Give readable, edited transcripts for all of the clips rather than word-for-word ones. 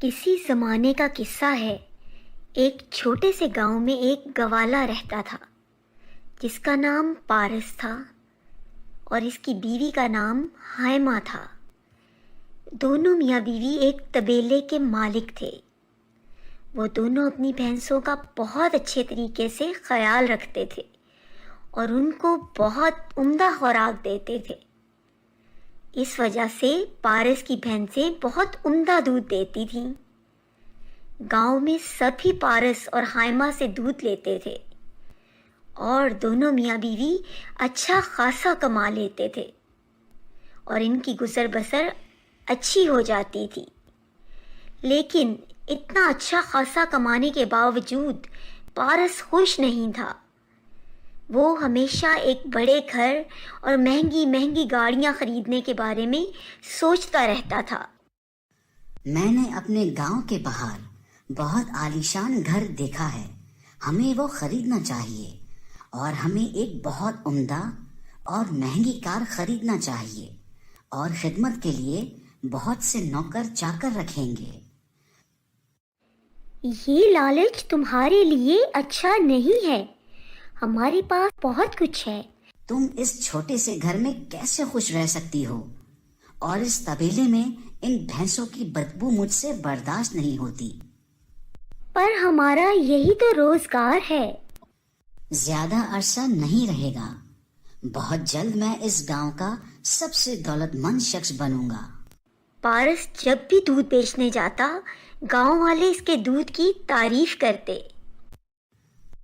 کسی زمانے کا قصہ ہے۔ ایک چھوٹے سے گاؤں میں ایک گوالا رہتا تھا جس کا نام پارس تھا اور اس کی بیوی کا نام ہائما تھا۔ دونوں میاں بیوی ایک طبیلے کے مالک تھے۔ وہ دونوں اپنی بھینسوں کا بہت اچھے طریقے سے خیال رکھتے تھے اور ان کو بہت عمدہ خوراک دیتے تھے۔ اس وجہ سے پارس کی بھینسیں بہت عمدہ دودھ دیتی تھیں۔ گاؤں میں سبھی پارس اور ہائما سے دودھ لیتے تھے اور دونوں میاں بیوی اچھا خاصا کما لیتے تھے اور ان کی گزر بسر اچھی ہو جاتی تھی۔ لیکن اتنا اچھا خاصا کمانے کے باوجود پارس خوش نہیں تھا۔ وہ ہمیشہ ایک بڑے گھر اور مہنگی مہنگی گاڑیاں خریدنے کے بارے میں سوچتا رہتا تھا۔ میں نے اپنے گاؤں کے باہر بہت عالیشان گھر دیکھا ہے، ہمیں وہ خریدنا چاہیے، اور ہمیں ایک بہت عمدہ اور مہنگی کار خریدنا چاہیے، اور خدمت کے لیے بہت سے نوکر چاکر رکھیں گے۔ یہ لالچ تمہارے لیے اچھا نہیں ہے، ہمارے پاس بہت کچھ ہے۔ تم اس چھوٹے سے گھر میں کیسے خوش رہ سکتی ہو؟ اور اس طبیلے میں ان بھینسوں کی بدبو مجھ سے برداشت نہیں ہوتی۔ پر ہمارا یہی تو روزگار ہے۔ زیادہ عرصہ نہیں رہے گا، بہت جلد میں اس گاؤں کا سب سے دولت مند شخص بنوں گا۔ پارس جب بھی دودھ بیچنے جاتا، گاؤں والے اس کے دودھ کی تعریف کرتے۔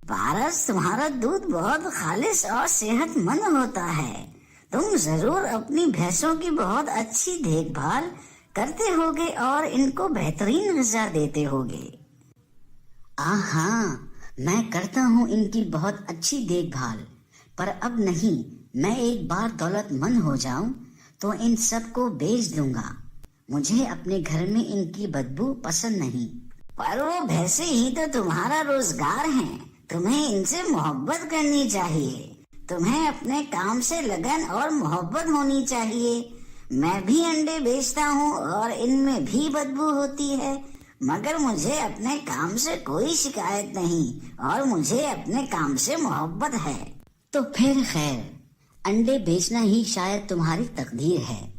پارس، تمہارا دودھ بہت خالص اور صحت مند ہوتا ہے۔ تم ضرور اپنی بھینسوں کی بہت اچھی دیکھ بھال کرتے ہوگے اور ان کو بہترین غذا دیتے ہوگے۔ ہاں، میں کرتا ہوں ان کی بہت اچھی دیکھ بھال، پر اب نہیں۔ میں ایک بار دولت مند ہو جاؤں تو ان سب کو بیچ دوں گا۔ مجھے اپنے گھر میں ان کی بدبو پسند نہیں۔ پر وہ بھینسیں ہی تو تمہارا روزگار ہیں، تمہیں ان سے محبت کرنی چاہیے۔ تمہیں اپنے کام سے لگن اور محبت ہونی چاہیے۔ میں بھی انڈے بیچتا ہوں اور ان میں بھی بدبو ہوتی ہے، مگر مجھے اپنے کام سے کوئی شکایت نہیں اور مجھے اپنے کام سے محبت ہے۔ تو پھر خیر، انڈے بیچنا ہی شاید تمہاری تقدیر ہے،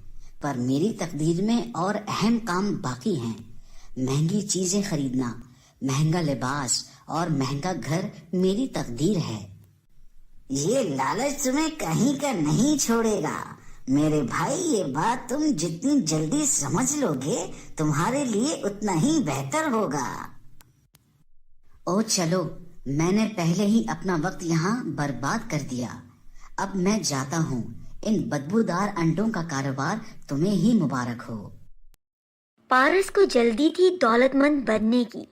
پر میری تقدیر میں اور اہم کام باقی ہیں۔ مہنگی چیزیں خریدنا، مہنگا لباس اور مہنگا گھر میری تقدیر ہے۔ یہ لالچ تمہیں کہیں کا نہیں چھوڑے گا میرے بھائی۔ یہ بات تم جتنی جلدی سمجھ لو گے تمہارے لیے اتنا ہی بہتر ہوگا۔ او چلو، میں نے پہلے ہی اپنا وقت یہاں برباد کر دیا، اب میں جاتا ہوں۔ ان بدبودار انڈوں کا کاروبار تمہیں ہی مبارک ہو۔ پارس کو جلدی تھی دولت مند بننے کی۔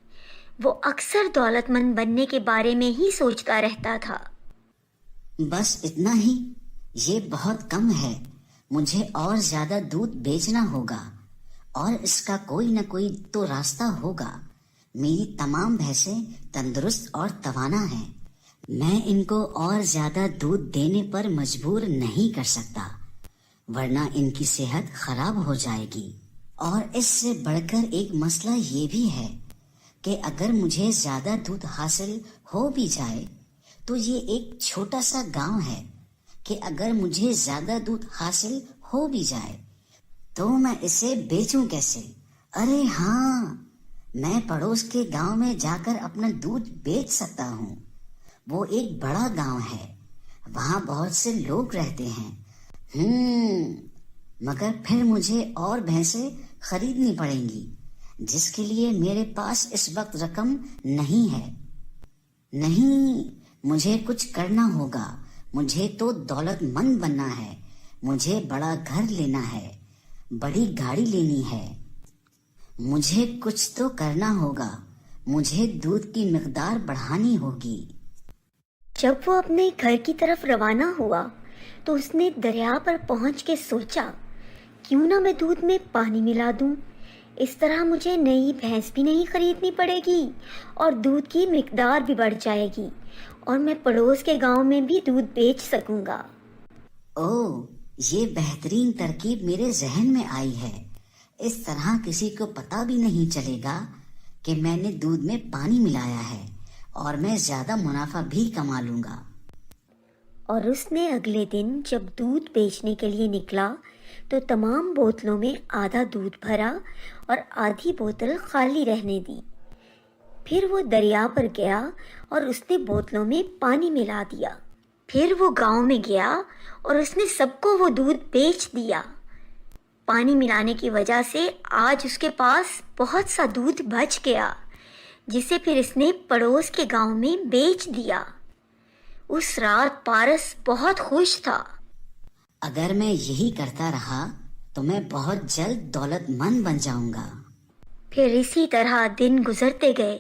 وہ اکثر دولت مند بننے کے بارے میں ہی سوچتا رہتا تھا۔ بس اتنا ہی، یہ بہت کم ہے۔ مجھے اور زیادہ دودھ بیچنا ہوگا اور اس کا کوئی نہ کوئی تو راستہ ہوگا۔ میری تمام بھینسیں تندرست اور توانا ہیں، میں ان کو اور زیادہ دودھ دینے پر مجبور نہیں کر سکتا، ورنہ ان کی صحت خراب ہو جائے گی۔ اور اس سے بڑھ کر ایک مسئلہ یہ بھی ہے کہ اگر مجھے زیادہ دودھ حاصل ہو بھی جائے تو یہ ایک چھوٹا سا گاؤں ہے کہ اگر مجھے زیادہ دودھ حاصل ہو بھی جائے تو میں اسے بیچوں کیسے؟ ارے ہاں، میں پڑوس کے گاؤں میں جا کر اپنا دودھ بیچ سکتا ہوں۔ وہ ایک بڑا گاؤں ہے، وہاں بہت سے لوگ رہتے ہیں۔ مگر پھر مجھے اور بھینسیں خریدنی پڑیں گی، جس کے لیے میرے پاس اس وقت رقم نہیں ہے۔ نہیں، مجھے کچھ کرنا ہوگا۔ مجھے تو دولت مند بننا ہے، مجھے بڑا گھر لینا ہے، بڑی گاڑی لینی ہے۔ مجھے کچھ تو کرنا ہوگا، مجھے دودھ کی مقدار بڑھانی ہوگی۔ جب وہ اپنے گھر کی طرف روانہ ہوا تو اس نے دریا پر پہنچ کے سوچا، کیوں نہ میں دودھ میں پانی ملا دوں، اس طرح مجھے نئی بھینس بھی نہیں خریدنی پڑے گی اور دودھ کی مقدار بھی بڑھ جائے گی اور میں پڑوس کے گاؤں میں بھی دودھ بیچ سکوں گا۔ یہ بہترین ترکیب میرے ذہن میں آئی ہے۔ اس طرح کسی کو پتا بھی نہیں چلے گا کہ میں نے دودھ میں پانی ملایا ہے اور میں زیادہ منافع بھی کما لوں گا۔ اور اس نے اگلے دن جب دودھ بیچنے کے لیے نکلا تو تمام بوتلوں میں آدھا دودھ بھرا اور آدھی بوتل خالی رہنے دی۔ پھر وہ دریا پر گیا اور اس نے بوتلوں میں پانی ملا دیا۔ پھر وہ گاؤں میں گیا اور اس نے سب کو وہ دودھ بیچ دیا۔ پانی ملانے کی وجہ سے آج اس کے پاس بہت سا دودھ بچ گیا، جسے پھر اس نے پڑوس کے گاؤں میں بیچ دیا۔ اس رات پارس بہت خوش تھا۔ اگر میں یہی کرتا رہا تو میں بہت جلد دولت مند بن جاؤں گا۔ پھر اسی طرح دن گزرتے گئے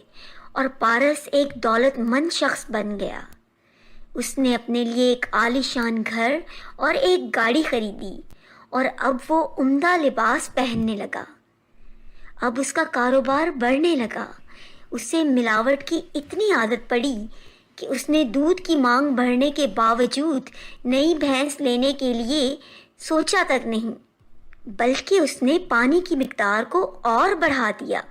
اور پارس ایک دولت مند شخص بن گیا۔ اس نے اپنے لیے ایک عالیشان گھر اور ایک گاڑی خریدی اور اب وہ عمدہ لباس پہننے لگا۔ اب اس کا کاروبار بڑھنے لگا۔ اسے ملاوٹ کی اتنی عادت پڑی کہ اس نے دودھ کی مانگ بڑھنے کے باوجود نئی بھینس لینے کے لیے سوچا تک نہیں، بلکہ اس نے پانی کی مقدار کو اور بڑھا دیا،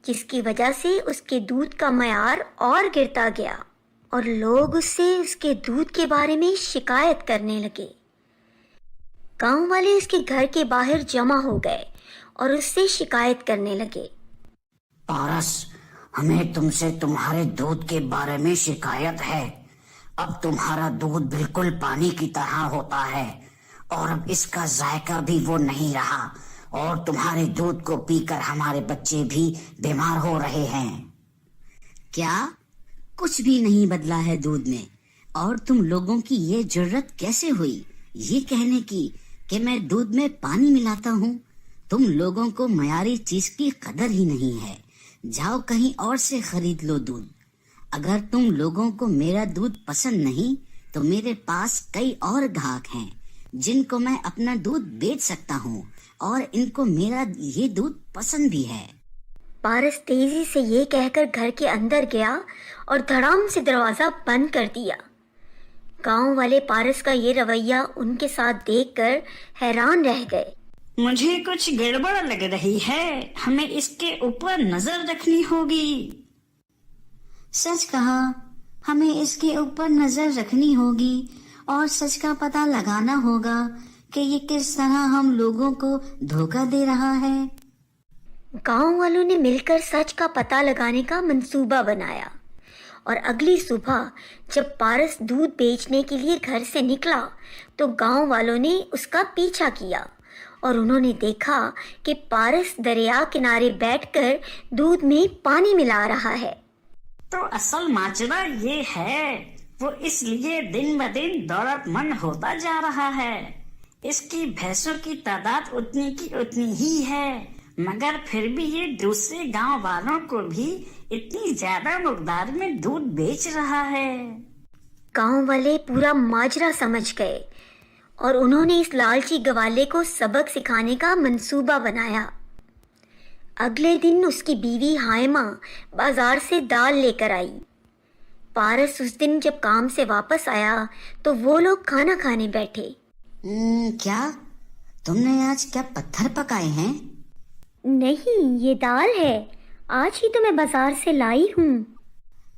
جس کی وجہ سے اس کے دودھ کا معیار اور گرتا گیا اور لوگ اس سے اس کے دودھ کے بارے میں شکایت کرنے لگے۔ گاؤں والے اس کے گھر کے باہر جمع ہو گئے اور اس سے شکایت کرنے لگے۔ پارس، ہمیں تم سے تمہارے دودھ کے بارے میں شکایت ہے۔ اب تمہارا دودھ بالکل پانی کی طرح ہوتا ہے اور اب اس کا ذائقہ بھی وہ نہیں رہا، اور تمہارے دودھ کو پی کر ہمارے بچے بھی بیمار ہو رہے ہیں۔ کیا کچھ بھی نہیں بدلا ہے دودھ میں؟ اور تم لوگوں کی یہ جرت کیسے ہوئی یہ کہنے کی کہ میں دودھ میں پانی ملاتا ہوں؟ تم لوگوں کو معیاری چیز کی قدر ہی نہیں ہے۔ جاؤ کہیں اور سے خرید لو دودھ۔ اگر تم لوگوں کو میرا دودھ پسند نہیں تو میرے پاس کئی اور گاہک ہیں جن کو میں اپنا دودھ بیچ سکتا ہوں، اور ان کو میرا یہ دودھ پسند بھی ہے۔ پارس تیزی سے یہ کہہ کر گھر کے اندر گیا اور دھڑام سے دروازہ بند کر دیا۔ گاؤں والے پارس کا یہ رویہ ان کے ساتھ دیکھ کر حیران رہ گئے۔ مجھے کچھ گڑبڑ لگ رہی ہے، ہمیں اس کے اوپر نظر رکھنی ہوگی۔ سچ کہا، ہمیں اس کے اوپر نظر رکھنی ہوگی اور سچ کا پتہ لگانا ہوگا کہ یہ کس طرح ہم لوگوں کو دھوکہ دے رہا ہے۔ گاؤں والوں نے مل کر سچ کا پتہ لگانے کا منصوبہ بنایا، اور اگلی صبح جب پارس دودھ بیچنے کے لیے گھر سے نکلا تو گاؤں والوں نے اس کا پیچھا کیا، اور انہوں نے دیکھا کہ پارس دریا کنارے بیٹھ کر دودھ میں پانی ملا رہا ہے۔ تو اصل ماجرا یہ ہے، وہ اس لیے دن بدن دولت مند ہوتا جا رہا ہے۔ اس کی بھینسوں کی تعداد اتنی کی اتنی ہی ہے، مگر پھر بھی یہ دوسرے گاؤں والوں کو بھی اتنی زیادہ مقدار میں دودھ بیچ رہا ہے۔ گاؤں والے پورا ماجرا سمجھ گئے اور انہوں نے اس لالچی گوالے کو سبق سکھانے کا منصوبہ بنایا۔ اگلے دن اس کی بیوی ہائمہ بازار سے دال لے کر آئی۔ پارس اس دن جب کام سے واپس آیا تو وہ لوگ کھانا کھانے بیٹھے۔ کیا تم نے آج کیا پتھر پکائے ہیں؟ نہیں، یہ دال ہے، آج ہی تو میں بازار سے لائی ہوں۔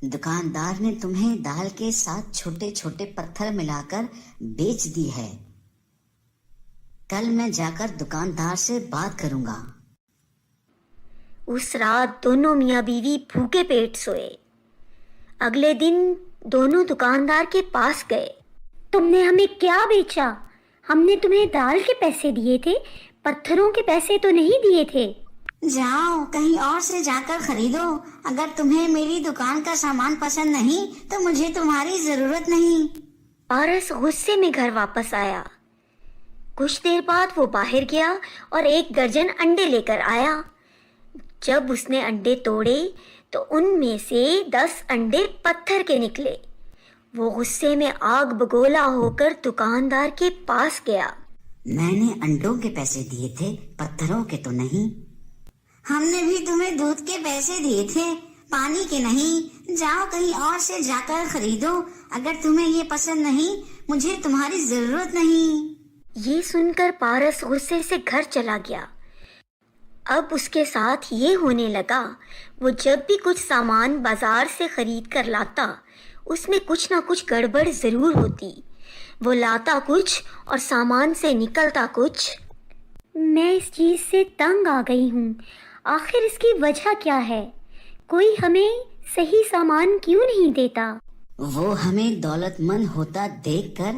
دکاندار نے تمہیں دال کے ساتھ چھوٹے چھوٹے پتھر ملا کر بیچ دی ہے۔ کل میں جا کر دکاندار سے بات کروں گا۔ اس رات دونوں میاں بیوی بھوکے پیٹ سوئے۔ اگلے دن دونوں دکاندار کے پاس گئے۔ تم نے ہمیں کیا بیچا؟ ہم نے تمہیں دال کے پیسے دیے تھے، پتھروں کے پیسے تو نہیں دیے تھے۔ جاؤ کہیں اور سے جا کر خریدو۔ اگر تمہیں میری دکان کا سامان پسند نہیں تو مجھے تمہاری ضرورت نہیں۔ پارس غصے میں گھر واپس آیا۔ کچھ دیر بعد وہ باہر گیا اور 1 درجن انڈے لے کر آیا۔ جب اس نے انڈے توڑے تو ان میں سے 10 انڈے پتھر کے نکلے۔ وہ غصے میں آگ بگولا ہو کر دکاندار کے پاس گیا۔ میں نے انڈوں کے پیسے دیے تھے، پتھروں کے تو نہیں۔ ہم نے بھی تمہیں دودھ کے پیسے دیے تھے، پانی کے نہیں۔ جاؤ کہیں اور سے جا کر خریدو۔ اگر تمہیں یہ پسند نہیں، مجھے تمہاری ضرورت نہیں۔ یہ سن کر پارس غصے سے گھر چلا گیا اب اس کے ساتھ یہ ہونے لگا، وہ جب بھی کچھ سامان بازار سے خرید کر لاتا اس میں کچھ نہ کچھ گڑبڑ ضرور ہوتی۔ وہ لاتا کچھ اور سامان سے نکلتا کچھ۔ میں اس چیز سے تنگ آ گئی ہوں، آخر اس کی وجہ کیا ہے؟ کوئی ہمیں صحیح سامان کیوں نہیں دیتا؟ وہ ہمیں دولت مند ہوتا دیکھ کر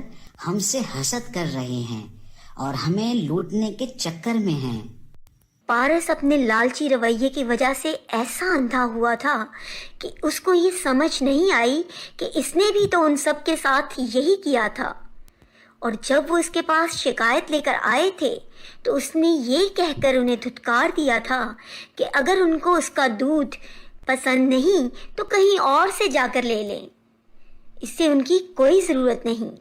ہم سے حسد کر رہے ہیں اور ہمیں لوٹنے کے چکر میں ہیں۔ پارس اپنے لالچی رویے کی وجہ سے ایسا اندھا ہوا تھا کہ اس کو یہ سمجھ نہیں آئی کہ اس نے بھی تو ان سب کے ساتھ یہی کیا تھا، اور جب وہ اس کے پاس شکایت لے کر آئے تھے تو اس نے یہ کہہ کر انہیں دھتکار دیا تھا کہ اگر ان کو اس کا دودھ پسند نہیں تو کہیں اور سے جا کر لے لیں، اس سے ان کی کوئی ضرورت نہیں۔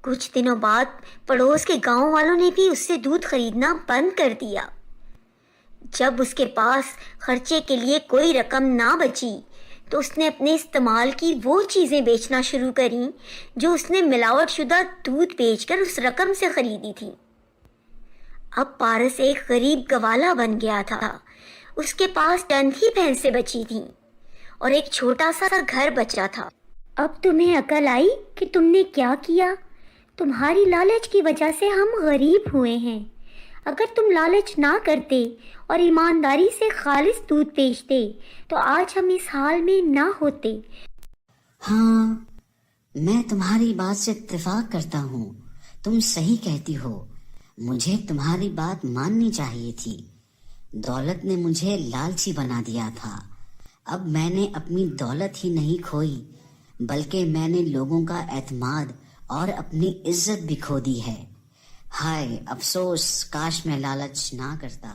کچھ دنوں بعد پڑوس کے گاؤں والوں نے بھی اس سے دودھ خریدنا بند کر دیا۔ جب اس کے پاس خرچے کے لیے کوئی رقم نہ بچی تو اس نے اپنے استعمال کی وہ چیزیں بیچنا شروع کریں جو اس نے ملاوٹ شدہ دودھ بیچ کر اس رقم سے خریدی تھی۔ اب پارس ایک غریب گوالا بن گیا تھا۔ اس کے پاس چند ہی بھینسیں بچی تھیں اور ایک چھوٹا سا گھر بچا تھا۔ اب تمہیں عقل آئی کہ تم نے کیا کیا؟ تمہاری لالچ کی وجہ سے ہم غریب ہوئے ہیں۔ اگر تم لالچ نہ کرتے اور ایمانداری سے خالص دودھ بیچتے تو آج ہم اس حال میں نہ ہوتے۔ ہاں، میں تمہاری بات سے اتفاق کرتا ہوں، تم صحیح کہتی ہو، مجھے تمہاری بات ماننی چاہیے تھی۔ دولت نے مجھے لالچی بنا دیا تھا۔ اب میں نے اپنی دولت ہی نہیں کھوئی بلکہ میں نے لوگوں کا اعتماد اور اپنی عزت بھی کھو دی ہے۔ ہائے افسوس، کاش میں لالچ نہ کرتا۔